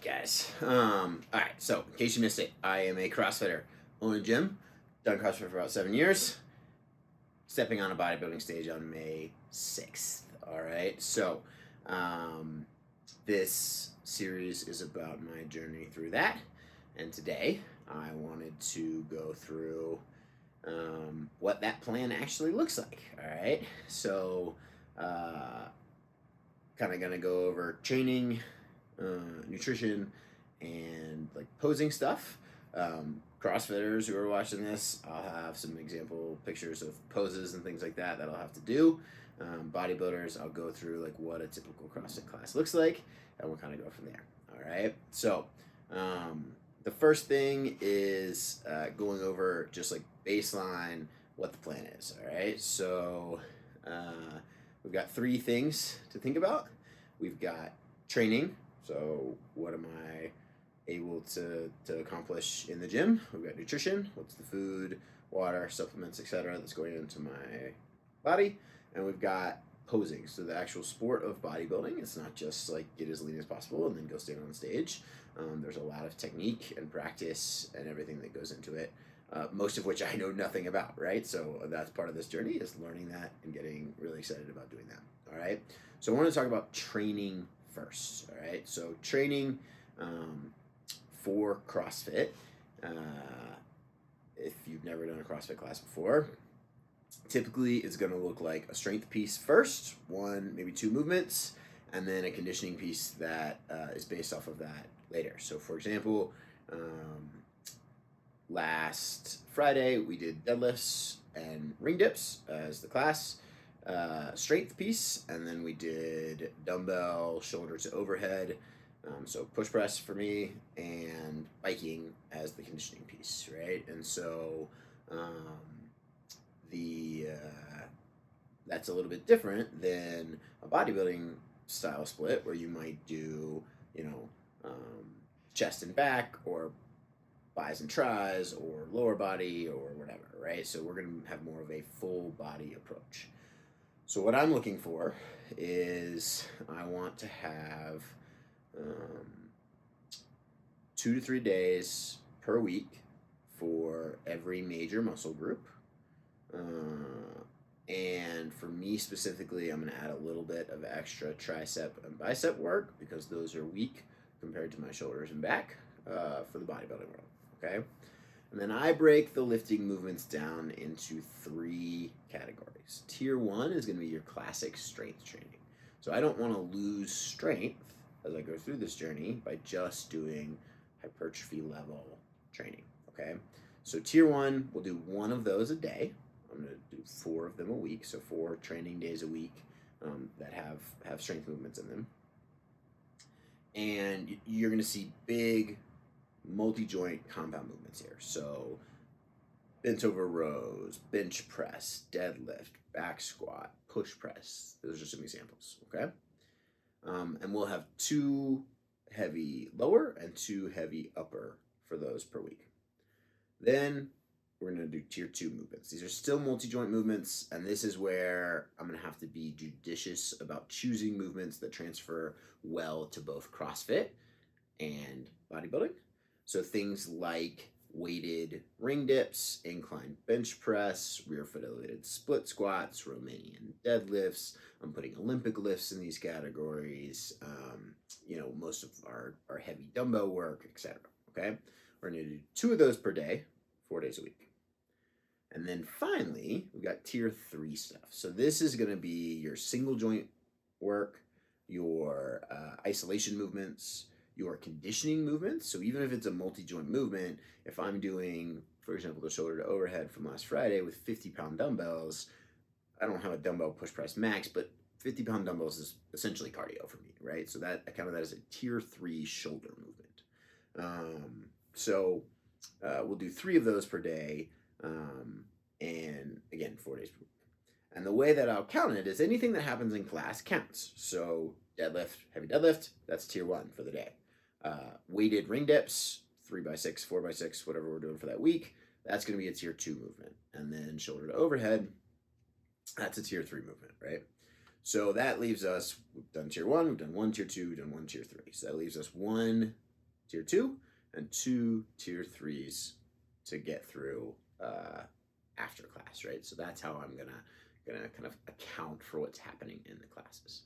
guys. All right. So, in case you missed it, I am a CrossFitter. Own a gym. Done CrossFit for about 7 years. Stepping on a bodybuilding stage on May 6th. All right. So, this series is about my journey through that, and today I wanted to go through what that plan actually looks like. All right. So, kind of gonna go over training, nutrition, and like posing stuff. CrossFitters who are watching this, I'll have some example pictures of poses and things like that I'll have to do. Bodybuilders, I'll go through like what a typical CrossFit class looks like, and we'll kind of go from there. All right. So the first thing is going over just like baseline what the plan is. All right. So we've got three things to think about. We've got training. So what am I able to accomplish in the gym? We've got nutrition. What's the food, water, supplements, etc. that's going into my body? And we've got posing. So the actual sport of bodybuilding. It's not just like get as lean as possible and then go stand on stage. There's a lot of technique and practice and everything that goes into it. Most of which I know nothing about, right? So that's part of this journey, is learning that and getting really excited about doing that. All right. So I want to talk about training first. All right. So training for CrossFit. If you've never done a CrossFit class before, typically it's going to look like a strength piece first, one, maybe two movements, and then a conditioning piece that is based off of that later. So for example, last Friday we did deadlifts and ring dips as the class strength piece, and then we did dumbbell shoulder to overhead, so push press for me, and biking as the conditioning piece, right? And so that's a little bit different than a bodybuilding style split where you might do chest and back, or bis and tris, or lower body, or whatever, right? So we're going to have more of a full body approach. So what I'm looking for is I want to have 2 to 3 days per week for every major muscle group. And for me specifically, I'm going to add a little bit of extra tricep and bicep work because those are weak compared to my shoulders and back for the bodybuilding world. Okay. And then I break the lifting movements down into 3 categories. Tier 1 is going to be your classic strength training. So I don't want to lose strength as I go through this journey by just doing hypertrophy level training. Okay. So tier 1, we'll do 1 of those a day. I'm going to do 4 of them a week. So 4 training days a week that have strength movements in them. And you're going to see big multi-joint compound movements here. So bent over rows, bench press, deadlift, back squat, push press. Those are some examples, okay? And we'll have 2 heavy lower and 2 heavy upper for those per week. Then we're going to do tier 2 movements. These are still multi-joint movements, and this is where I'm going to have to be judicious about choosing movements that transfer well to both CrossFit and bodybuilding. So things like weighted ring dips, incline bench press, rear foot elevated split squats, Romanian deadlifts. I'm putting Olympic lifts in these categories. Most of our heavy dumbbell work, etc. Okay, we're going to do 2 of those per day, 4 days a week. And then finally, we've got tier 3 stuff. So this is going to be your single joint work, your isolation movements, your conditioning movements. So even if it's a multi-joint movement, if I'm doing, for example, the shoulder to overhead from last Friday with 50-pound dumbbells, I don't have a dumbbell push press max, but 50-pound dumbbells is essentially cardio for me, right? So I count that as a tier 3 shoulder movement. So we'll do 3 of those per day, and again, 4 days per week. And the way that I'll count it is anything that happens in class counts. So deadlift, heavy deadlift, that's tier 1 for the day. Weighted ring dips, 3x6, 4x6, whatever we're doing for that week, that's going to be a tier 2 movement. And then shoulder to overhead, that's a tier 3 movement, right? So that leaves us, we've done tier 1, we've done 1 tier 2, we've done 1 tier 3. So that leaves us 1 tier 2 and 2 tier 3s to get through after class, right? So that's how I'm gonna kind of account for what's happening in the classes.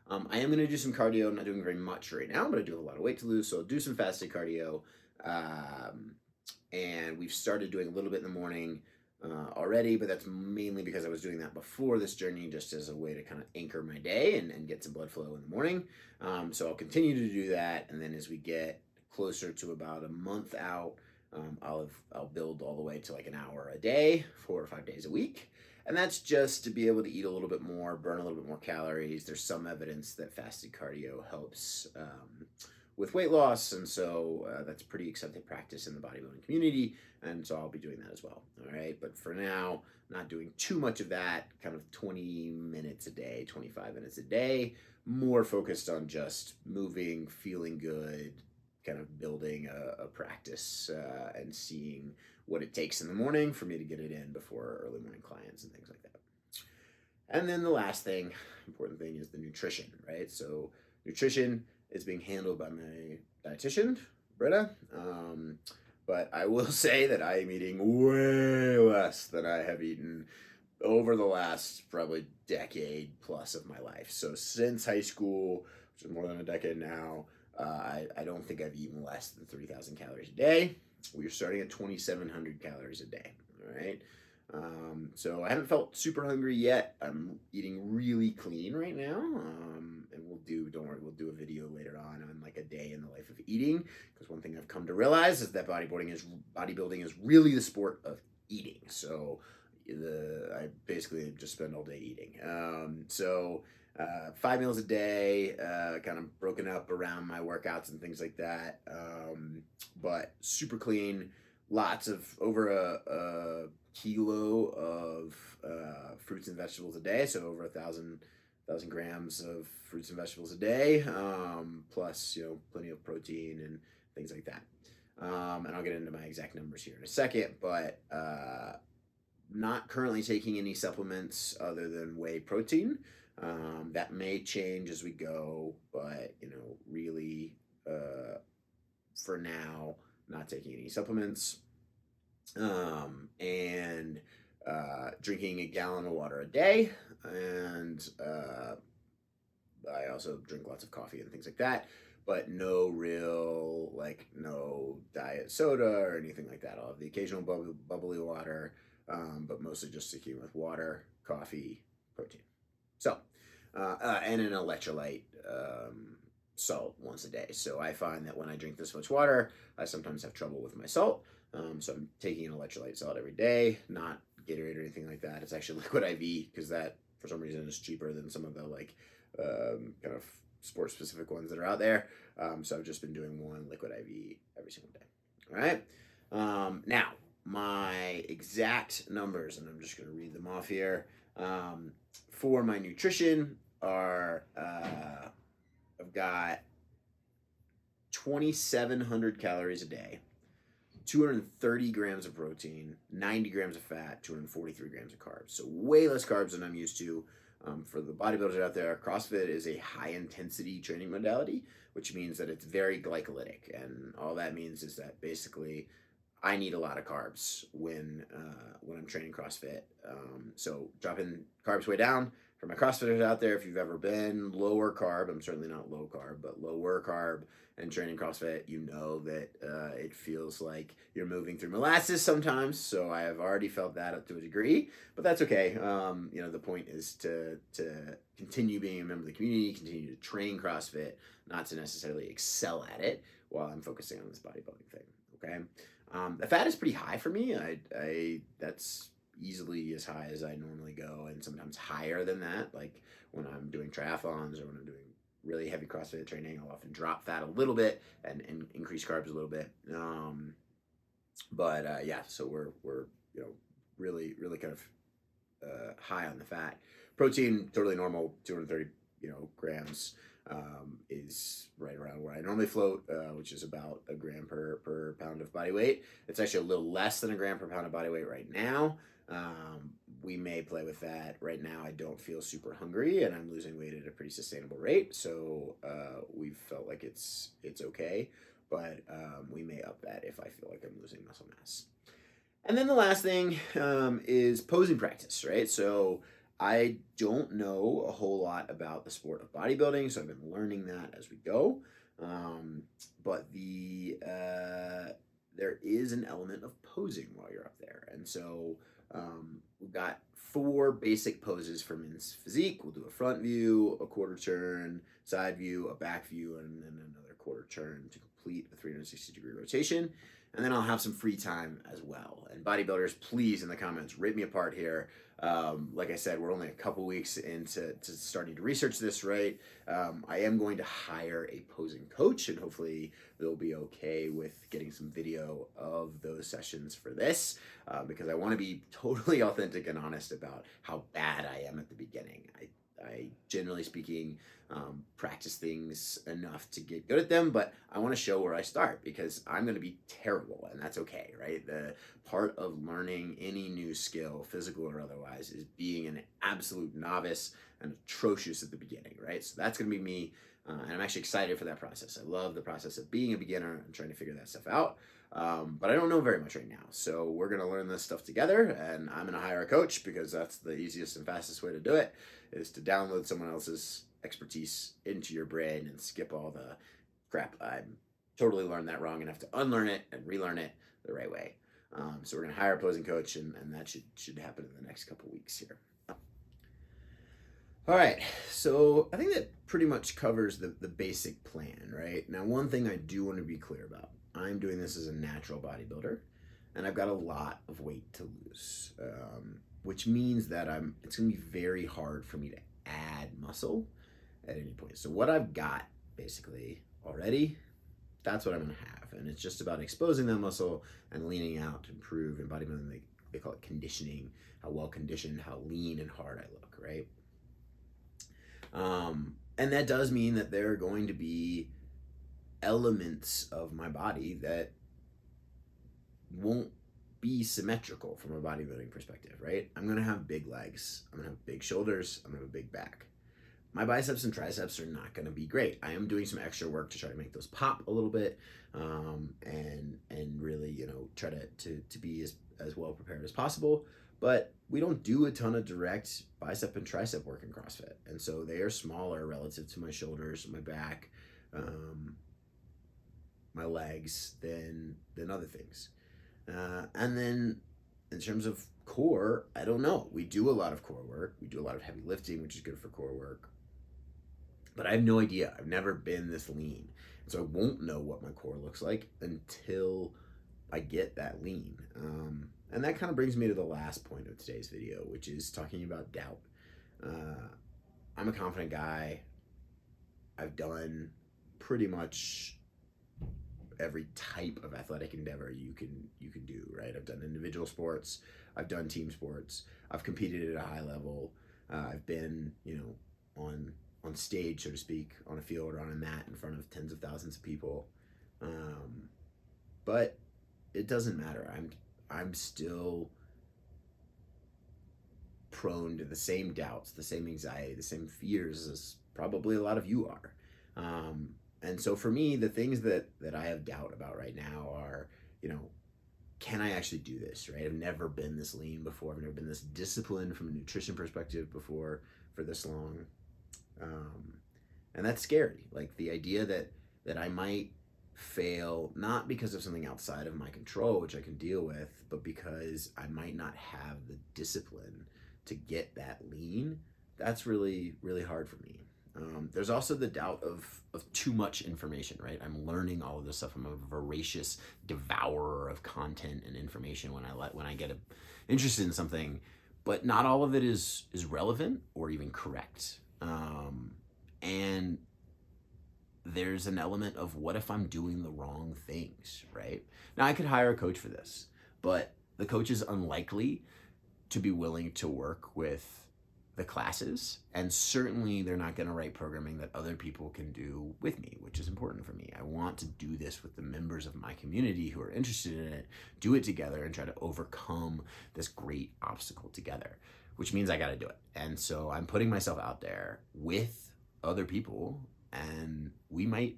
I am gonna do some cardio. I'm not doing very much right now, but I do have a lot of weight to lose, so I'll do some fasted cardio. And we've started doing a little bit in the morning already, but that's mainly because I was doing that before this journey, just as a way to kind of anchor my day and get some blood flow in the morning. So I'll continue to do that, and then as we get closer to about a month out, I'll build all the way to like an hour a day, 4 or 5 days a week. And that's just to be able to eat a little bit more, burn a little bit more calories. There's some evidence that fasted cardio helps with weight loss, and so that's pretty accepted practice in the bodybuilding community, and so I'll be doing that as well. All right, but for now, not doing too much of that, kind of 20 minutes a day, 25 minutes a day, more focused on just moving, feeling good, kind of building a practice and seeing what it takes in the morning for me to get it in before early morning clients and things like that. And then the last thing, important thing, is the nutrition, right? So nutrition is being handled by my dietitian, Britta. But I will say that I am eating way less than I have eaten over the last probably decade plus of my life. So since high school, which is more than a decade now, I don't think I've eaten less than 3,000 calories a day. We're starting at 2,700 calories a day, all right? So I haven't felt super hungry yet. I'm eating really clean right now, and don't worry, we'll do a video later on like a day in the life of eating, because one thing I've come to realize is that bodybuilding is really the sport of eating. So I basically just spend all day eating. 5 meals a day, kind of broken up around my workouts and things like that, but super clean. Lots of over a kilo of fruits and vegetables a day, so over 1,000 grams of fruits and vegetables a day, plus plenty of protein and things like that. And I'll get into my exact numbers here in a second, but not currently taking any supplements other than whey protein. That may change as we go, but really for now, not taking any supplements, and drinking a gallon of water a day, and I also drink lots of coffee and things like that, but no diet soda or anything like that. I'll have the occasional bubbly water, but mostly just sticking with water, coffee, protein. So, and an electrolyte salt once a day. So I find that when I drink this much water, I sometimes have trouble with my salt. So I'm taking an electrolyte salt every day, not Gatorade or anything like that. It's actually liquid IV, because that for some reason is cheaper than some of the kind of sport specific ones that are out there. So I've just been doing one liquid IV every single day. All right. Now my exact numbers, and I'm just going to read them off here. For my nutrition are, I've got 2,700 calories a day, 230 grams of protein, 90 grams of fat, 243 grams of carbs. So way less carbs than I'm used to. For the bodybuilders out there, CrossFit is a high intensity training modality, which means that it's very glycolytic. And all that means is that basically I need a lot of carbs when I'm training CrossFit. So dropping carbs way down. For my CrossFitters out there, if you've ever been lower carb, I'm certainly not low carb, but lower carb and training CrossFit, you know that it feels like you're moving through molasses sometimes. So I have already felt that up to a degree, but that's okay. The point is to continue being a member of the community, continue to train CrossFit, not to necessarily excel at it while I'm focusing on this bodybuilding thing. Okay. The fat is pretty high for me. That's easily as high as I normally go, and sometimes higher than that. Like when I'm doing triathlons or when I'm doing really heavy CrossFit training, I'll often drop fat a little bit and increase carbs a little bit. So we're really kind of high on the fat. Protein, totally normal, 230 grams. Is right around where I normally float, which is about a gram per pound of body weight. It's actually a little less than a gram per pound of body weight right now. We may play with that. Right now I don't feel super hungry and I'm losing weight at a pretty sustainable rate, so we've felt like it's okay. but we may up that if I feel like I'm losing muscle mass. And then the last thing is posing practice, right? So I don't know a whole lot about the sport of bodybuilding, so I've been learning that as we go. But there is an element of posing while you're up there, and so we've got 4 basic poses for men's physique. We'll do a front view, a quarter turn, side view, a back view, and then another quarter turn to complete a 360-degree rotation. And then I'll have some free time as well. And bodybuilders, please, in the comments, rip me apart here. Like I said, we're only a couple weeks into starting to research this, right? I am going to hire a posing coach, and hopefully they'll be okay with getting some video of those sessions for this, because I want to be totally authentic and honest about how bad I am at the beginning. I generally speaking, practice things enough to get good at them, but I want to show where I start because I'm going to be terrible, and that's okay, right? The part of learning any new skill, physical or otherwise, is being an absolute novice and atrocious at the beginning, right? So that's going to be me, and I'm actually excited for that process. I love the process of being a beginner and trying to figure that stuff out. But I don't know very much right now. So we're going to learn this stuff together, and I'm going to hire a coach because that's the easiest and fastest way to do it, is to download someone else's expertise into your brain and skip all the crap. I totally learned that wrong and have to unlearn it and relearn it the right way. So we're going to hire a posing coach, and that should happen in the next couple weeks here. All right, so I think that pretty much covers the basic plan, right? Now, one thing I do want to be clear about, I'm doing this as a natural bodybuilder, and I've got a lot of weight to lose, which means that it's going to be very hard for me to add muscle at any point. So what I've got basically already, that's what I'm going to have, and it's just about exposing that muscle and leaning out to improve in bodybuilding. They call it conditioning, how well conditioned, how lean and hard I look, right? And that does mean that there are going to be elements of my body that won't be symmetrical from a bodybuilding perspective, right? I'm going to have big legs. I'm going to have big shoulders. I'm going to have a big back. My biceps and triceps are not going to be great. I am doing some extra work to try to make those pop a little bit, and really, try to be as well prepared as possible. But we don't do a ton of direct bicep and tricep work in CrossFit. And so they are smaller relative to my shoulders, my back, my legs than other things. And then in terms of core, I don't know. We do a lot of core work. We do a lot of heavy lifting, which is good for core work. But I have no idea. I've never been this lean. So I won't know what my core looks like until I get that lean. And that kind of brings me to the last point of today's video, which is talking about doubt. I'm a confident guy. I've done pretty much every type of athletic endeavor you can do, right? I've done individual sports. I've done team sports. I've competed at a high level. I've been, on stage, so to speak, on a field or on a mat in front of tens of thousands of people. But it doesn't matter. I'm still prone to the same doubts, the same anxiety, the same fears as probably a lot of you are. And so for me, the things that I have doubt about right now are, can I actually do this, right? I've never been this lean before. I've never been this disciplined from a nutrition perspective before for this long. And that's scary. Like the idea that I might fail, not because of something outside of my control, which I can deal with, but because I might not have the discipline to get that lean, that's really, really hard for me. There's also the doubt of too much information, right? I'm learning all of this stuff. I'm a voracious devourer of content and information when I get interested in something, but not all of it is relevant or even correct. And there's an element of what if I'm doing the wrong things, right? Now I could hire a coach for this, but the coach is unlikely to be willing to work with the classes, and certainly they're not going to write programming that other people can do with me, which is important for me. I want to do this with the members of my community who are interested in it, do it together, and try to overcome this great obstacle together, which means I got to do it. And so I'm putting myself out there with other people, and we might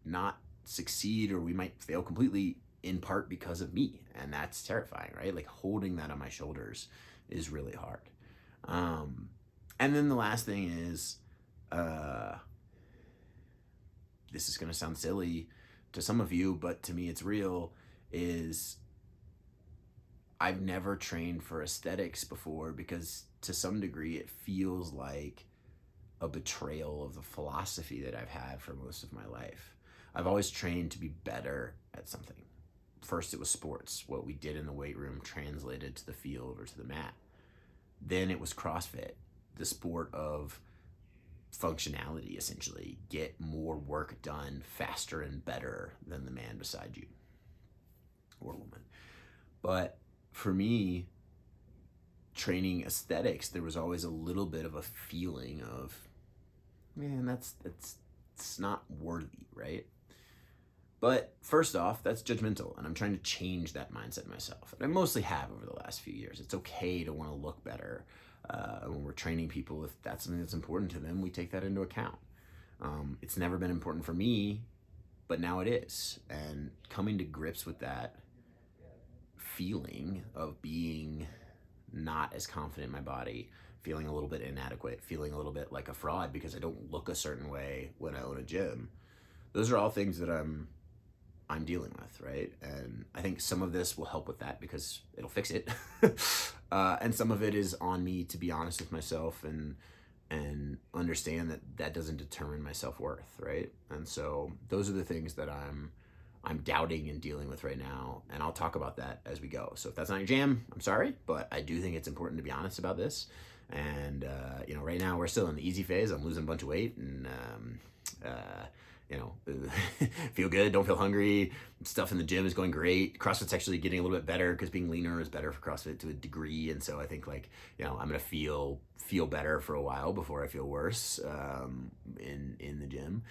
not succeed or we might fail completely in part because of me. And that's terrifying, right? Like holding that on my shoulders is really hard. And then the last thing is, this is going to sound silly to some of you, but to me it's real, is I've never trained for aesthetics before because to some degree it feels like a betrayal of the philosophy that I've had for most of my life. I've always trained to be better at something. First it was sports. What we did in the weight room translated to the field or to the mat. Then it was CrossFit, the sport of functionality, essentially. Get more work done faster and better than the man beside you or woman. But for me, training aesthetics, there was always a little bit of a feeling of, man, it's not worthy, right? But first off, that's judgmental, and I'm trying to change that mindset myself. And I mostly have over the last few years. It's okay to want to look better. When we're training people, if that's something that's important to them, we take that into account. It's never been important for me, but now it is. And coming to grips with that feeling of being not as confident in my body, feeling a little bit inadequate, feeling a little bit like a fraud because I don't look a certain way when I own a gym. Those are all things that I'm dealing with, right? And I think some of this will help with that because it'll fix it. And some of it is on me to be honest with myself and understand that that doesn't determine my self-worth, right? And so those are the things that I'm doubting and dealing with right now, and I'll talk about that as we go. So if that's not your jam, I'm sorry, but I do think it's important to be honest about this. And right now we're still in the easy phase. I'm losing a bunch of weight and feel good, don't feel hungry. Stuff in the gym is going great. CrossFit's actually getting a little bit better because being leaner is better for CrossFit to a degree. And so I think I'm gonna feel better for a while before I feel worse in the gym.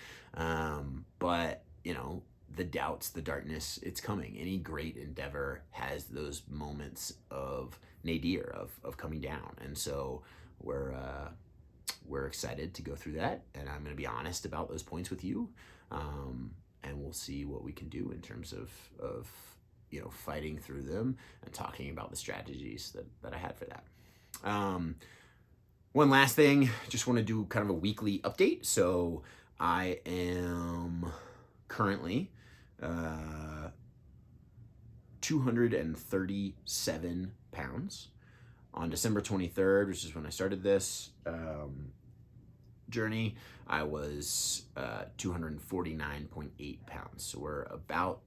But the doubts, the darkness, it's coming. Any great endeavor has those moments of nadir, of coming down. And so we're excited to go through that, and I'm going to be honest about those points with you, and we'll see what we can do in terms of fighting through them and talking about the strategies that I had for that. One last thing, just want to do kind of a weekly update. So I am currently 237 pounds. On December 23rd, which is when I started this journey, I was 249.8 pounds. So we're about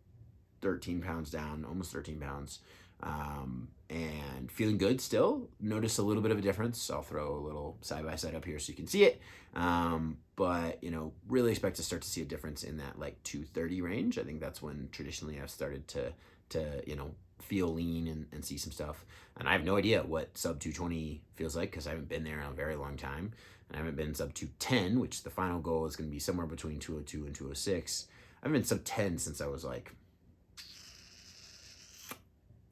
13 pounds down, almost 13 pounds, and feeling good still. Notice a little bit of a difference. I'll throw a little side-by-side up here so you can see it. But really expect to start to see a difference in that 230 range. I think that's when traditionally I've started to feel lean and see some stuff. And I have no idea what sub 220 feels like because I haven't been there in a very long time. And I haven't been sub 210, which the final goal is going to be somewhere between 202 and 206. I haven't been sub 10 since I was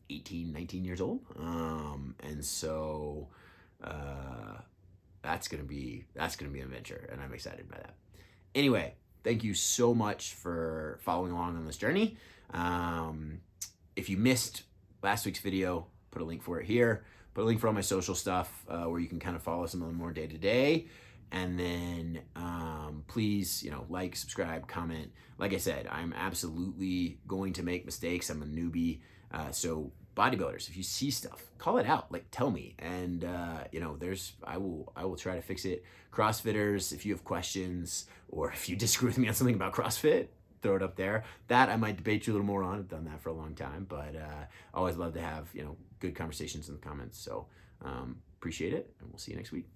18, 19 years old. And so that's gonna be an adventure, and I'm excited by that. Anyway, thank you so much for following along on this journey. If you missed last week's video, put a link for it here. Put a link for all my social stuff where you can kind of follow some of them more day to day. And then please, like, subscribe, comment. Like I said, I'm absolutely going to make mistakes. I'm a newbie. So bodybuilders, if you see stuff, call it out, tell me. And I will try to fix it. CrossFitters, if you have questions or if you disagree with me on something about CrossFit, throw it up there. That I might debate you a little more on. I've done that for a long time, but I always love to have good conversations in the comments. So appreciate it, and we'll see you next week.